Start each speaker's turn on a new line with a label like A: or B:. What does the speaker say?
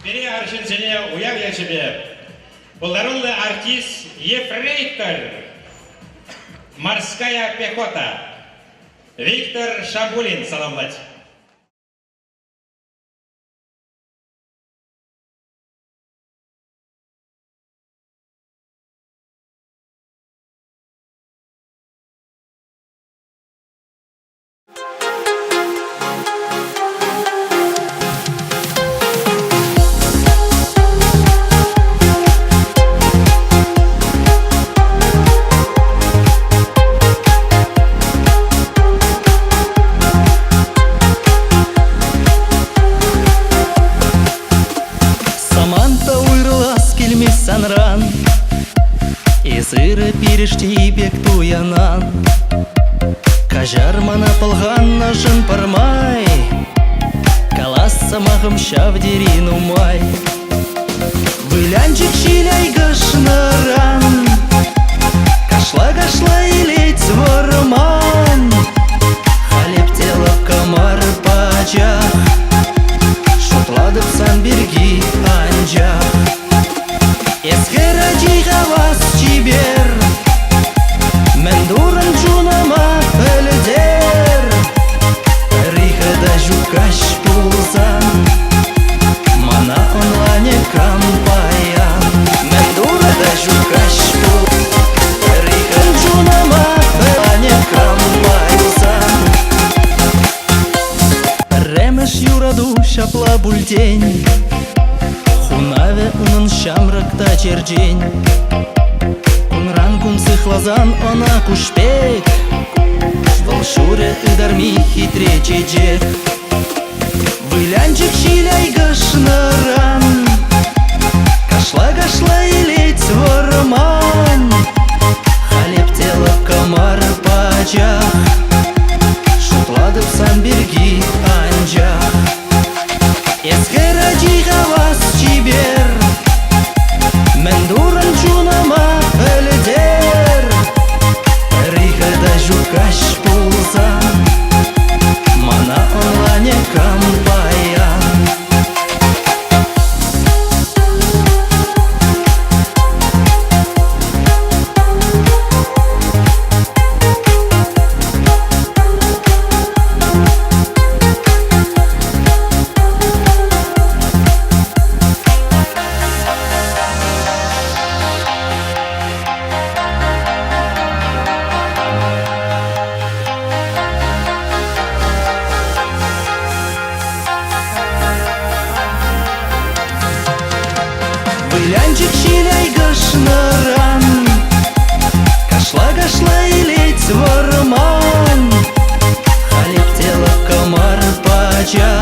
A: Бери аршинсене уяв я себе. Полнородный артист ефрейтор. Морская пехота. Виктор Шабулин, саламлать.
B: Санран Изыры перешти бек туянан Кажармана полганна жын пармай Каласса мағым шавдерин умай Вылянчик шиляй гашнаран Кашла илеть ворман Халеп тело комар пачах Шутладып сан берги анжах Ескеради хавас чибер Мен дуран чунама пөлдер Рихада жукаш пулсан Мана онлане кампаян Мен дурада жукаш пул Рихан чунама пөлдане кампаян Ремеш юраду шапла бультень Хунаве унын шамракта черджень Кунран кун сыхлазан она кушпек Волшуре ыдарми хитре чечек Вылянчик шиляй гашнаран Кашла илеть ворман Халеп тело комар пачах Шутладып сан берги анжах Ескеради хавас чибер Мен дуран чунама пөлдер Рихада жукаш пулсан Мана онлане кампаян Вылянчик шиляй гашнаран Кашла илеть ворман Халеп тело комар пачах